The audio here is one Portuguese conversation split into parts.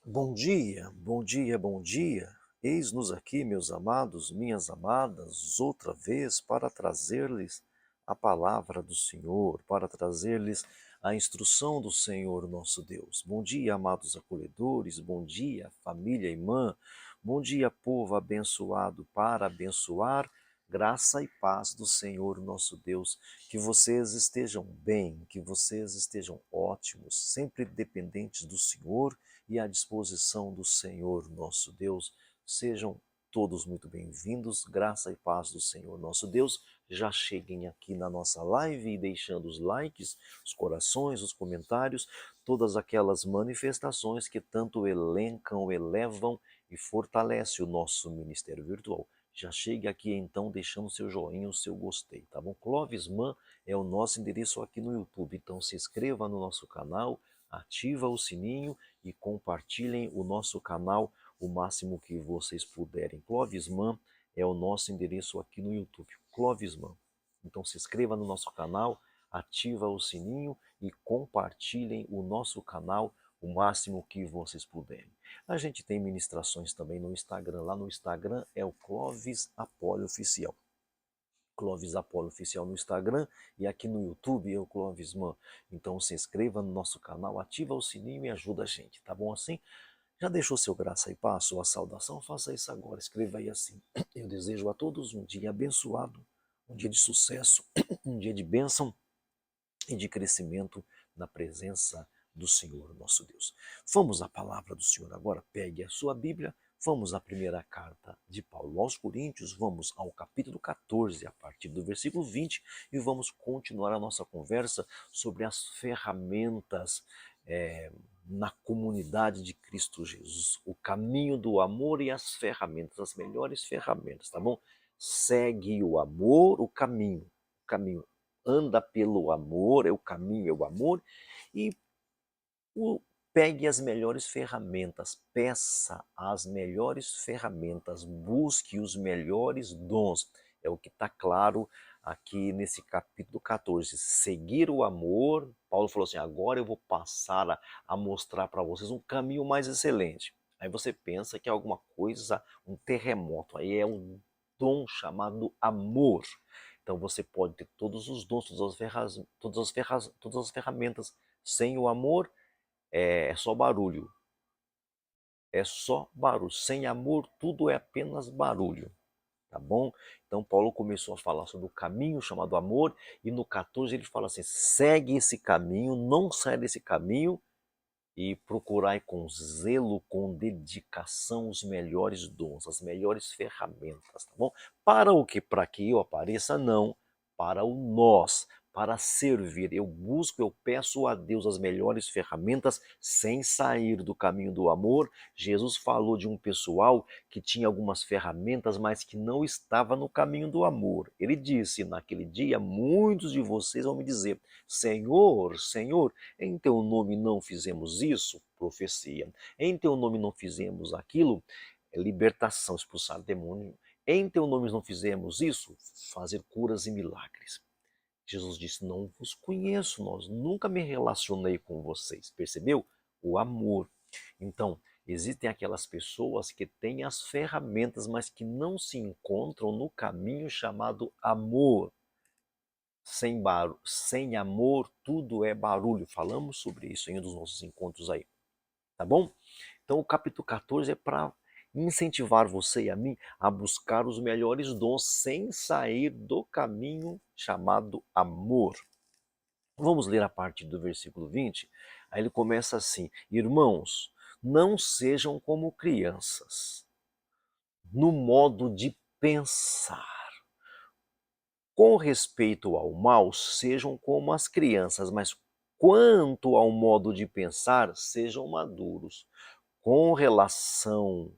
Bom dia, bom dia, bom dia. Eis-nos aqui, meus amados, minhas amadas, outra vez para trazer-lhes a palavra do Senhor, para trazer-lhes a instrução do Senhor nosso Deus. Bom dia, amados acolhedores, bom dia, família irmã, bom dia, povo abençoado, para abençoar, graça e paz do Senhor nosso Deus. Que vocês estejam bem, que vocês estejam ótimos, sempre dependentes do Senhor e à disposição do Senhor nosso Deus. Sejam todos muito bem-vindos, graça e paz do Senhor nosso Deus. Já cheguem aqui na nossa live e deixando os likes, os corações, os comentários, todas aquelas manifestações que tanto elencam, elevam e fortalecem o nosso ministério virtual. Já chegue aqui então deixando o seu joinha, o seu gostei, tá bom? Clovis Man é o nosso endereço aqui no YouTube, então se inscreva no nosso canal, ativa o sininho e compartilhem o nosso canal o máximo que vocês puderem. Clovisman é o nosso endereço aqui no YouTube, Clovisman. Então se inscreva no nosso canal, ativa o sininho e compartilhem o nosso canal o máximo que vocês puderem. A gente tem ministrações também no Instagram. Lá no Instagram é o Clovis Apollo Oficial. Clovis Apollo Oficial no Instagram e aqui no YouTube é o Clovis Man. Então se inscreva no nosso canal, ativa o sininho e ajuda a gente, tá bom assim? Já deixou seu graça e paz, sua saudação? Faça isso agora, escreva aí assim. Eu desejo a todos um dia abençoado, um dia de sucesso, um dia de bênção e de crescimento na presença do Senhor nosso Deus. Vamos à palavra do Senhor agora, pegue a sua Bíblia, vamos à primeira carta de Paulo aos Coríntios, vamos ao capítulo 14, a partir do versículo 20, e vamos continuar a nossa conversa sobre as ferramentas na comunidade de Cristo Jesus, o caminho do amor e as ferramentas, as melhores ferramentas, tá bom? Segue o amor, o caminho anda pelo amor, é o caminho, é o amor, e pegue as melhores ferramentas, peça as melhores ferramentas, busque os melhores dons. É o que está claro aqui nesse capítulo 14. Seguir o amor, Paulo falou assim, agora eu vou passar a mostrar para vocês um caminho mais excelente. Aí você pensa que é alguma coisa, um terremoto, aí é um dom chamado amor. Então você pode ter todos os dons, todas as ferramentas. Sem o amor, é só barulho. É só barulho. Sem amor, tudo é apenas barulho. Tá bom? Então Paulo começou a falar sobre o caminho chamado amor, e no 14 ele fala assim, segue esse caminho, não sai desse caminho, e procurai com zelo, com dedicação os melhores dons, as melhores ferramentas, tá bom? Para o que? Para que eu apareça? Não, para o nós, para servir. Eu busco, eu peço a Deus as melhores ferramentas sem sair do caminho do amor. Jesus falou de um pessoal que tinha algumas ferramentas, mas que não estava no caminho do amor. Ele disse, naquele dia, muitos de vocês vão me dizer, Senhor, Senhor, em teu nome não fizemos isso, profecia. Em teu nome não fizemos aquilo, libertação, expulsar demônio. Em teu nome não fizemos isso, fazer curas e milagres. Jesus disse, não vos conheço, nós nunca me relacionei com vocês. Percebeu? O amor. Então, existem aquelas pessoas que têm as ferramentas, mas que não se encontram no caminho chamado amor. Sem amor, tudo é barulho. Falamos sobre isso em um dos nossos encontros aí, tá bom? Então o capítulo 14 é para incentivar você e a mim a buscar os melhores dons sem sair do caminho chamado amor. Vamos ler a partir do versículo 20. Aí ele começa assim, irmãos, não sejam como crianças no modo de pensar. Com respeito ao mal, sejam como as crianças, mas quanto ao modo de pensar, sejam maduros. Com relação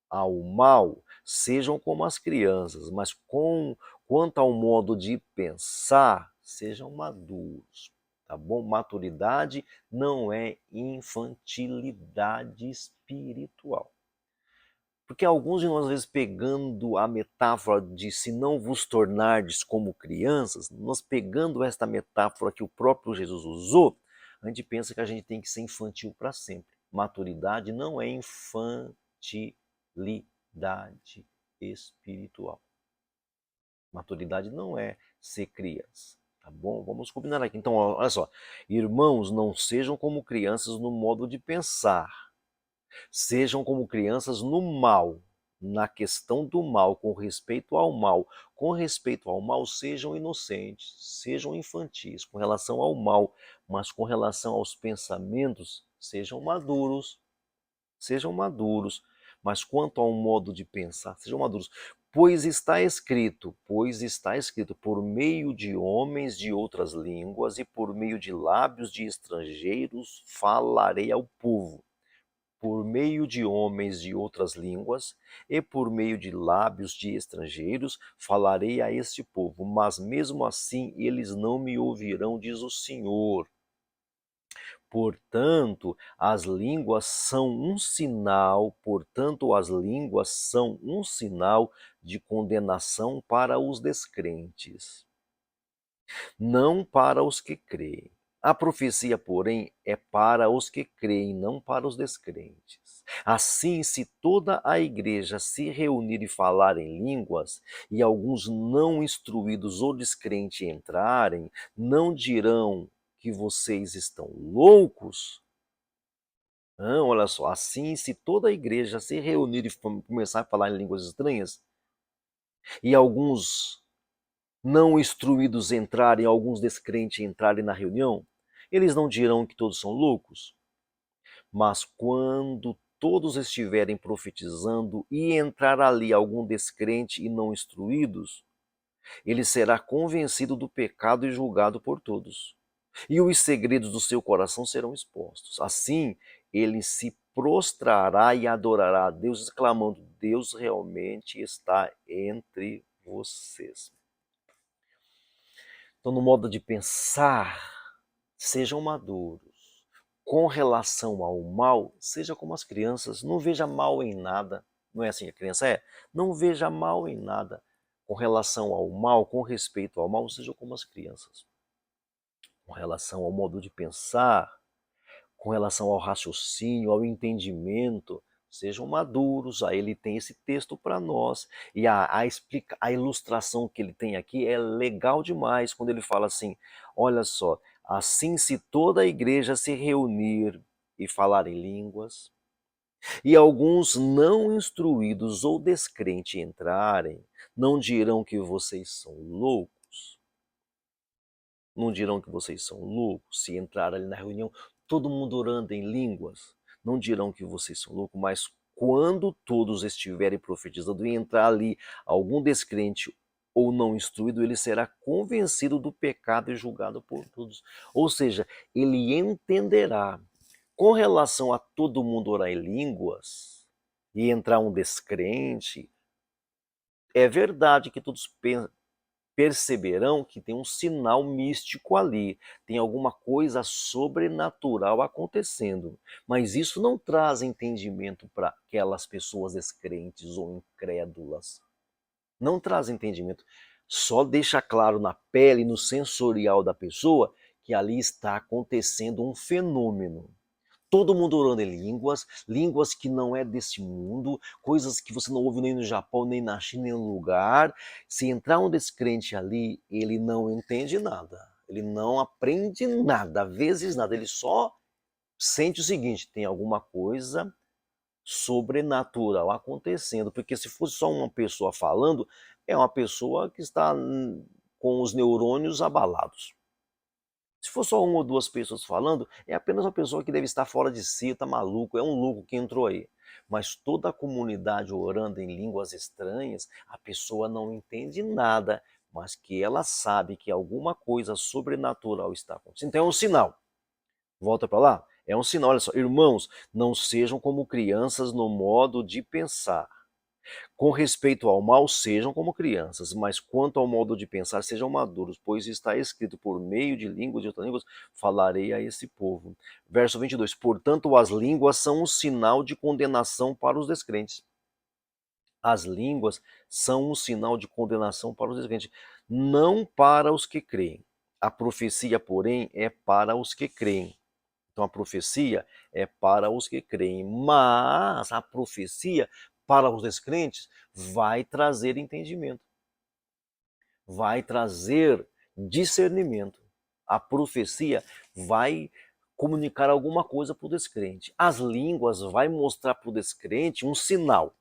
ao mal, sejam como as crianças, mas quanto ao modo de pensar, sejam maduros. Tá bom? Maturidade não é infantilidade espiritual. Porque alguns de nós, às vezes, pegando a metáfora de se não vos tornardes como crianças, nós pegando esta metáfora que o próprio Jesus usou, a gente pensa que a gente tem que ser infantil para sempre. Maturidade não é infantilidade espiritual. Maturidade não é ser criança, tá bom? Vamos combinar aqui. Então, olha só. Irmãos, não sejam como crianças no modo de pensar. Sejam como crianças no mal, na questão do mal, com respeito ao mal. Com respeito ao mal, sejam inocentes, sejam infantis com relação ao mal, mas com relação aos pensamentos, sejam maduros. Sejam maduros. Mas quanto ao modo de pensar, sejam maduros. Pois está escrito, por meio de homens de outras línguas e por meio de lábios de estrangeiros falarei ao povo. Por meio de homens de outras línguas e por meio de lábios de estrangeiros falarei a este povo, mas mesmo assim eles não me ouvirão, diz o Senhor. Portanto, as línguas são um sinal, de condenação para os descrentes, não para os que creem. A profecia, porém, é para os que creem, não para os descrentes. Assim, se toda a igreja se reunir e falar em línguas, e alguns não instruídos ou descrentes entrarem, não dirão que vocês estão loucos? Não, olha só, assim, se toda a igreja se reunir e começar a falar em línguas estranhas, e alguns não instruídos entrarem, alguns descrentes entrarem na reunião, eles não dirão que todos são loucos? Mas quando todos estiverem profetizando e entrar ali algum descrente e não instruídos, ele será convencido do pecado e julgado por todos. E os segredos do seu coração serão expostos. Assim, ele se prostrará e adorará a Deus, exclamando: Deus realmente está entre vocês. Então, no modo de pensar, sejam maduros. Com relação ao mal, seja como as crianças, não veja mal em nada. Não é assim que a criança é? Não veja mal em nada. Com relação ao mal, com respeito ao mal, seja como as crianças. Com relação ao modo de pensar, com relação ao raciocínio, ao entendimento, sejam maduros. Aí ele tem esse texto para nós. E a ilustração que ele tem aqui é legal demais, quando ele fala assim, olha só, assim se toda a igreja se reunir e falar em línguas, e alguns não instruídos ou descrentes entrarem, não dirão que vocês são loucos? Não dirão que vocês são loucos se entrar ali na reunião, todo mundo orando em línguas? Não dirão que vocês são loucos, mas quando todos estiverem profetizando e entrar ali algum descrente ou não instruído, ele será convencido do pecado e julgado por todos. Ou seja, ele entenderá. Com relação a todo mundo orar em línguas e entrar um descrente, é verdade que todos perceberão que tem um sinal místico ali, tem alguma coisa sobrenatural acontecendo. Mas isso não traz entendimento para aquelas pessoas descrentes ou incrédulas. Não traz entendimento. Só deixa claro na pele, no sensorial da pessoa, que ali está acontecendo um fenômeno. Todo mundo orando em línguas, línguas que não é desse mundo, coisas que você não ouve nem no Japão, nem na China, nem no lugar. Se entrar um descrente ali, ele não entende nada. Ele não aprende nada, às vezes nada. Ele só sente o seguinte: tem alguma coisa sobrenatural acontecendo. Porque se fosse só uma pessoa falando, é uma pessoa que está com os neurônios abalados. Se for só uma ou duas pessoas falando, é apenas uma pessoa que deve estar fora de si, está maluco, é um louco que entrou aí. Mas toda a comunidade orando em línguas estranhas, a pessoa não entende nada, mas que ela sabe que alguma coisa sobrenatural está acontecendo. Então é um sinal. Volta para lá. É um sinal, olha só. Irmãos, não sejam como crianças no modo de pensar. Com respeito ao mal, sejam como crianças, mas quanto ao modo de pensar, sejam maduros, pois está escrito: por meio de línguas e outras línguas falarei a esse povo. Verso 22. Portanto, as línguas são um sinal de condenação para os descrentes. As línguas são um sinal de condenação para os descrentes, não para os que creem. A profecia, porém, é para os que creem. Então a profecia é para os que creem, mas a profecia para os descrentes vai trazer entendimento, vai trazer discernimento. A profecia vai comunicar alguma coisa para o descrente. As línguas vai mostrar para o descrente um sinal,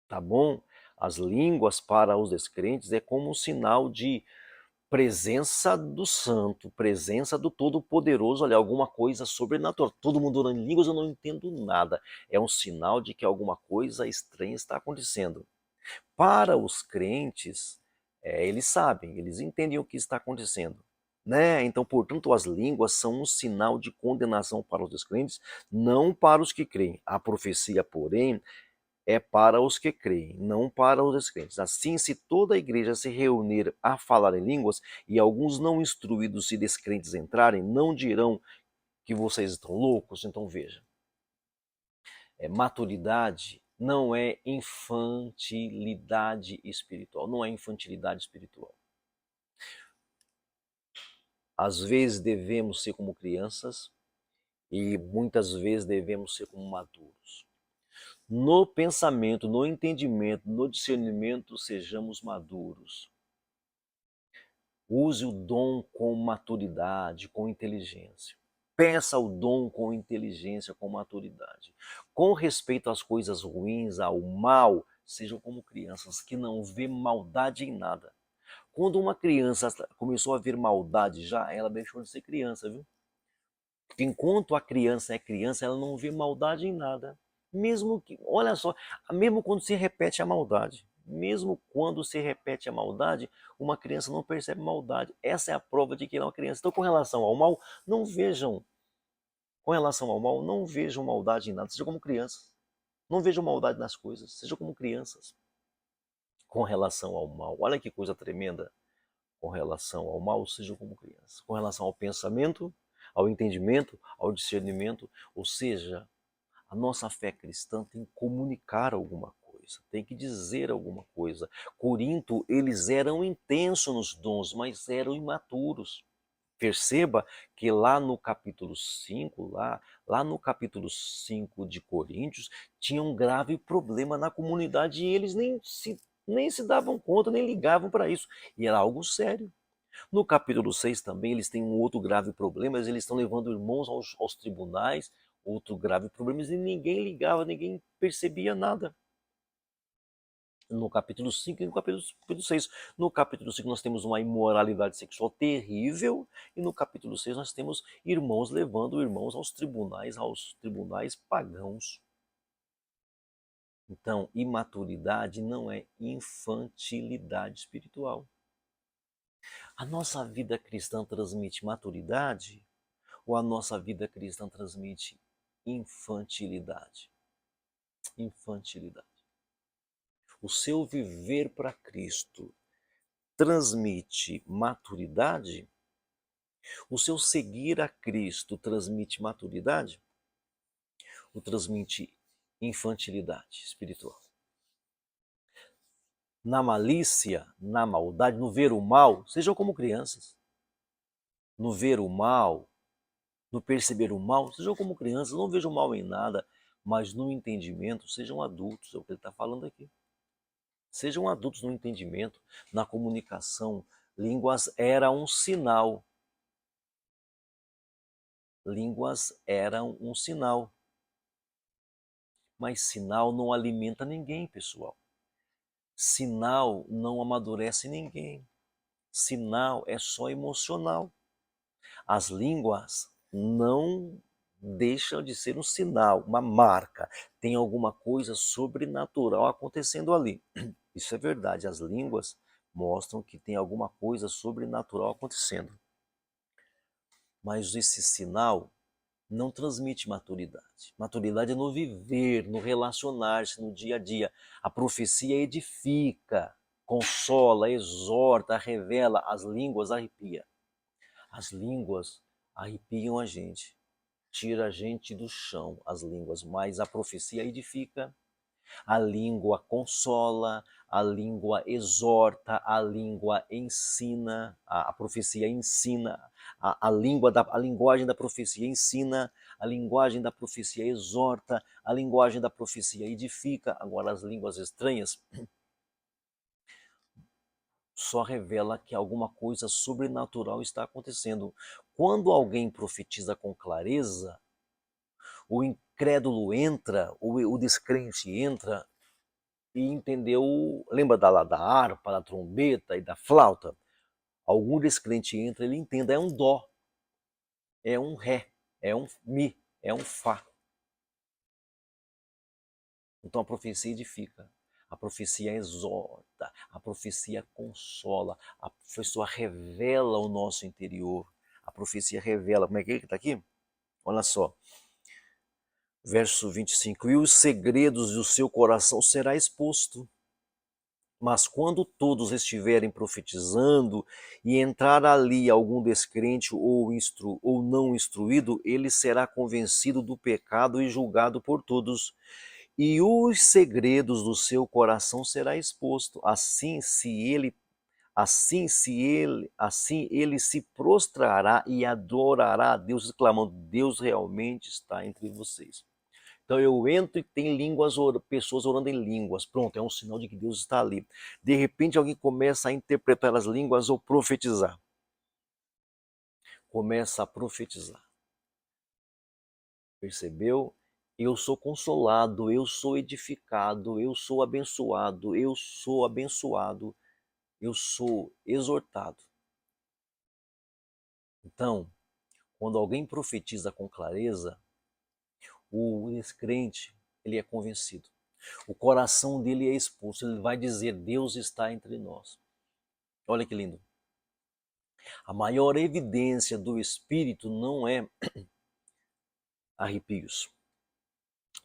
tá bom? As línguas para os descrentes é como um sinal de presença do Santo, presença do Todo-Poderoso, olha, alguma coisa sobrenatural. Todo mundo orando em línguas, eu não entendo nada. É um sinal de que alguma coisa estranha está acontecendo. Para os crentes, eles sabem, eles entendem o que está acontecendo. Né? Então, portanto, as línguas são um sinal de condenação para os descrentes, não para os que creem. A profecia, porém, é para os que creem, não para os descrentes. Assim, se toda a igreja se reunir a falar em línguas e alguns não instruídos e descrentes entrarem, não dirão que vocês estão loucos? Então veja, maturidade não é infantilidade espiritual, não é infantilidade espiritual. Às vezes devemos ser como crianças e muitas vezes devemos ser como maduros. No pensamento, no entendimento, no discernimento, sejamos maduros. Use o dom com maturidade, com inteligência. Peça o dom com inteligência, com maturidade. Com respeito às coisas ruins, ao mal, sejam como crianças que não vê maldade em nada. Quando uma criança começou a ver maldade já, ela deixou de ser criança, viu? Porque enquanto a criança é criança, ela não vê maldade em nada. Mesmo que, olha só, mesmo quando se repete a maldade, mesmo quando se repete a maldade, uma criança não percebe maldade. Essa é a prova de que ela é uma criança. Então, com relação ao mal, não vejam, com relação ao mal, não vejam maldade em nada. Sejam como crianças. Não vejam maldade nas coisas. Sejam como crianças. Com relação ao mal, olha que coisa tremenda. Com relação ao mal, sejam como crianças. Com relação ao pensamento, ao entendimento, ao discernimento, ou seja, a nossa fé cristã tem que comunicar alguma coisa, tem que dizer alguma coisa. Corinto, eles eram intensos nos dons, mas eram imaturos. Perceba que lá no capítulo 5, lá no capítulo 5 de Coríntios, tinha um grave problema na comunidade e eles nem se davam conta, nem ligavam para isso. E era algo sério. No capítulo 6 também eles têm um outro grave problema, eles estão levando irmãos aos tribunais, outro grave problema, e ninguém ligava, ninguém percebia nada. No capítulo 5 e no capítulo 6. No capítulo 5 nós temos uma imoralidade sexual terrível, e no capítulo 6 nós temos irmãos levando irmãos aos tribunais pagãos. Então, imaturidade não é infantilidade espiritual. A nossa vida cristã transmite maturidade ou a nossa vida cristã transmite infantilidade? Infantilidade. O seu viver para Cristo transmite maturidade? O seu seguir a Cristo transmite maturidade? Ou transmite infantilidade espiritual? Na malícia, na maldade, no ver o mal, sejam como crianças. No ver o mal, no perceber o mal, sejam como crianças, não vejam mal em nada, mas no entendimento, sejam adultos, é o que ele está falando aqui. Sejam adultos no entendimento, na comunicação. Línguas era um sinal. Línguas eram um sinal. Mas sinal não alimenta ninguém, pessoal. Sinal não amadurece ninguém. Sinal é só emocional. As línguas não deixam de ser um sinal, uma marca. Tem alguma coisa sobrenatural acontecendo ali. Isso é verdade. As línguas mostram que tem alguma coisa sobrenatural acontecendo. Mas esse sinal não transmite maturidade. Maturidade é no viver, no relacionar-se, no dia a dia. A profecia edifica, consola, exorta, revela. As línguas arrepia. As línguas arrepiam a gente, tira a gente do chão, as línguas, mas a profecia edifica, A língua consola, a língua exorta, a língua ensina, a profecia ensina, a linguagem da profecia ensina, a linguagem da profecia exorta, a linguagem da profecia edifica. Agora, as línguas estranhas só revela que alguma coisa sobrenatural está acontecendo. Quando alguém profetiza com clareza, o incrédulo entra, o descrente entra e entendeu, lembra da harpa, da trombeta e da flauta? Algum descrente entra, ele entenda, é um dó, é um ré, é um mi, é um fá. Então a profecia edifica, a profecia exorta, a profecia consola, a profecia revela o nosso interior, a profecia revela, como é que está aqui? Olha só, verso 25, e os segredos do seu coração será exposto. Mas quando todos estiverem profetizando e entrar ali algum descrente ou não instruído, ele será convencido do pecado e julgado por todos. E os segredos do seu coração será exposto. Assim ele se prostrará e adorará a Deus, clamando: Deus realmente está entre vocês. Então eu entro e tem pessoas orando em línguas. Pronto, é um sinal de que Deus está ali. De repente alguém começa a interpretar as línguas ou profetizar. Começa a profetizar. Percebeu? Eu sou consolado, eu sou edificado, eu sou abençoado, eu sou abençoado, eu sou exortado. Então, quando alguém profetiza com clareza, o descrente, ele é convencido. O coração dele é expulso, ele vai dizer: Deus está entre nós. Olha que lindo. A maior evidência do Espírito não é arrepios.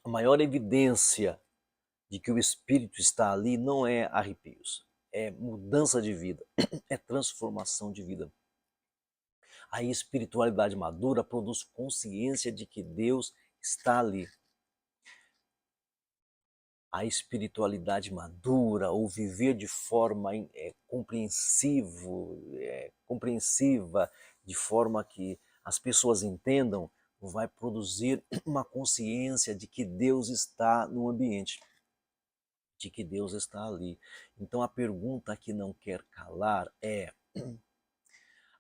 A maior evidência de que o Espírito está ali não é arrepios. É mudança de vida, é transformação de vida. A espiritualidade madura produz consciência de que Deus está ali. A espiritualidade madura, ou viver de forma compreensiva, de forma que as pessoas entendam, vai produzir uma consciência de que Deus está no ambiente, de que Deus está ali. Então a pergunta que não quer calar é: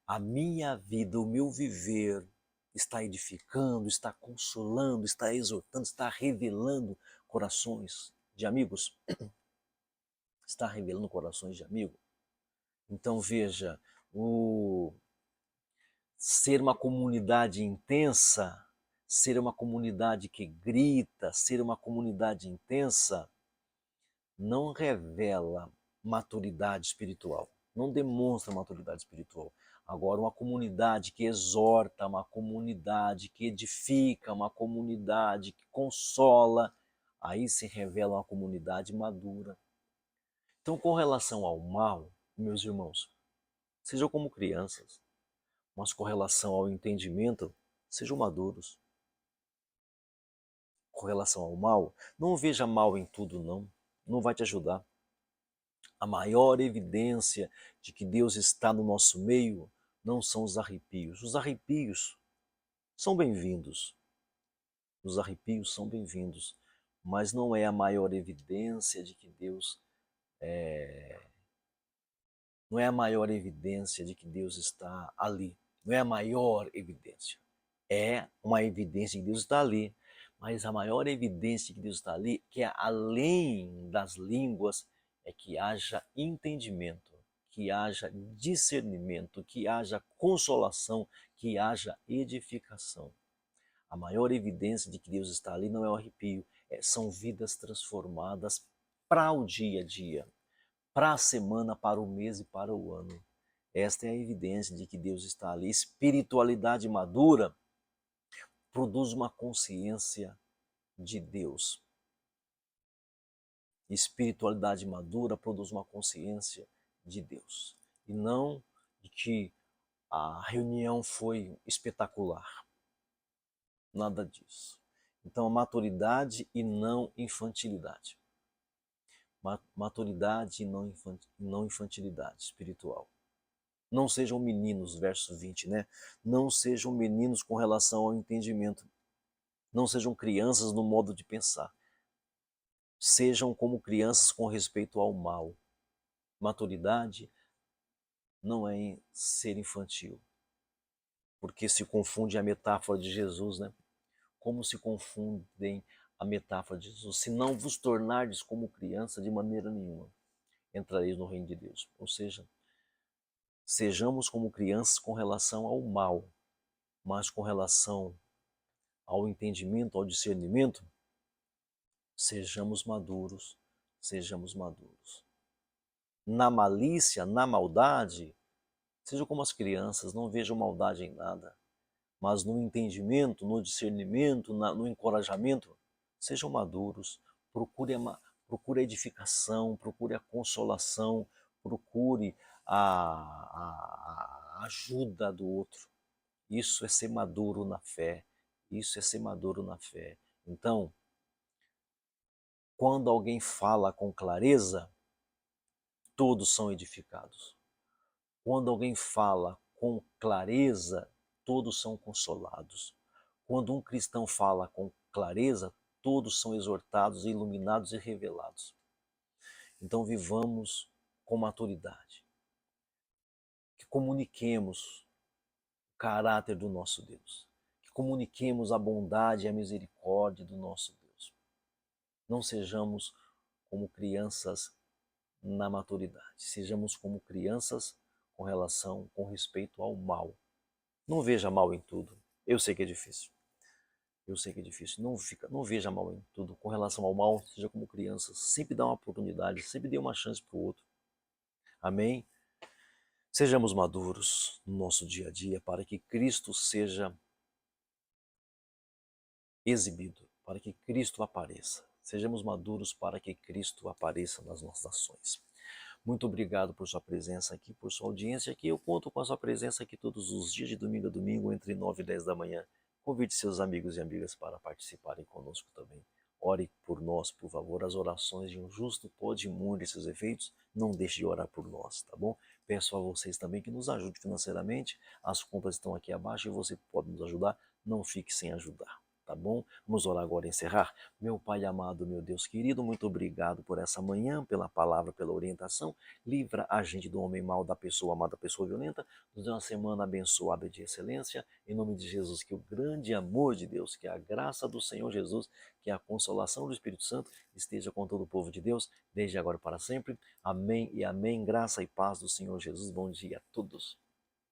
a minha vida, o meu viver está edificando, está consolando, está exortando, está revelando corações de amigos? Está revelando corações de amigo? Então veja, o ser uma comunidade intensa, ser uma comunidade que grita, ser uma comunidade intensa, não revela maturidade espiritual, não demonstra maturidade espiritual. Agora, uma comunidade que exorta, uma comunidade que edifica, uma comunidade que consola, aí se revela uma comunidade madura. Então, com relação ao mal, meus irmãos, sejam como crianças, mas com relação ao entendimento, sejam maduros. Com relação ao mal, não veja mal em tudo, não. Não vai te ajudar. A maior evidência de que Deus está no nosso meio não são os arrepios. Os arrepios são bem-vindos. Os arrepios são bem-vindos, mas não é a maior evidência de que Deus não é a maior evidência de que Deus está ali. Não é a maior evidência. É uma evidência de que Deus está ali, mas a maior evidência de que Deus está ali, que é além das línguas, é que haja entendimento, que haja discernimento, que haja consolação, que haja edificação. A maior evidência de que Deus está ali não é o arrepio, são vidas transformadas para o dia a dia, para a semana, para o mês e para o ano. Esta é a evidência de que Deus está ali. Espiritualidade madura produz uma consciência de Deus. Espiritualidade madura produz uma consciência de Deus. E não de que a reunião foi espetacular. Nada disso. Então, a maturidade e não infantilidade. Maturidade e não infantilidade espiritual. Não sejam meninos, verso 20, né? Não sejam meninos com relação ao entendimento. Não sejam crianças no modo de pensar. Sejam como crianças com respeito ao mal. Maturidade não é ser infantil, porque se confunde a metáfora de Jesus, né? Como se confundem a metáfora de Jesus? Se não vos tornardes como criança, de maneira nenhuma entrareis no reino de Deus. Ou seja, sejamos como crianças com relação ao mal, mas com relação ao entendimento, ao discernimento, sejamos maduros, sejamos maduros. Na malícia, na maldade, seja como as crianças, não vejam maldade em nada, mas no entendimento, no discernimento, no encorajamento, sejam maduros, procure a edificação, procure a consolação, procure a ajuda do outro. Isso é ser maduro na fé. Isso é ser maduro na fé. Então, quando alguém fala com clareza, todos são edificados. Quando alguém fala com clareza, todos são consolados. Quando um cristão fala com clareza, todos são exortados, iluminados e revelados. Então vivamos com maturidade. Que comuniquemos o caráter do nosso Deus. Que comuniquemos a bondade e a misericórdia do nosso Deus. Não sejamos como crianças na maturidade. Sejamos como crianças com respeito ao mal. Não veja mal em tudo. Eu sei que é difícil. Eu sei que é difícil. Não veja mal em tudo. Com relação ao mal, seja como criança. Sempre dá uma oportunidade, sempre dê uma chance para o outro. Amém? Sejamos maduros no nosso dia a dia para que Cristo seja exibido, para que Cristo apareça. Sejamos maduros para que Cristo apareça nas nossas ações. Muito obrigado por sua presença aqui, por sua audiência aqui. Eu conto com a sua presença aqui todos os dias, de domingo a domingo, entre 9 e 10 da manhã. Convide seus amigos e amigas para participarem conosco também. Ore por nós, por favor. As orações de um justo pode muito seus efeitos. Não deixe de orar por nós, tá bom? Peço a vocês também que nos ajude financeiramente. As contas estão aqui abaixo e você pode nos ajudar. Não fique sem ajudar. Tá bom? Vamos orar agora e encerrar. Meu Pai amado, meu Deus querido, muito obrigado por essa manhã, pela palavra, pela orientação. Livra a gente do homem mau, da pessoa amada, da pessoa violenta. Nos dê uma semana abençoada de excelência. Em nome de Jesus, que o grande amor de Deus, que a graça do Senhor Jesus, que a consolação do Espírito Santo esteja com todo o povo de Deus, desde agora e para sempre. Amém e amém. Graça e paz do Senhor Jesus. Bom dia a todos.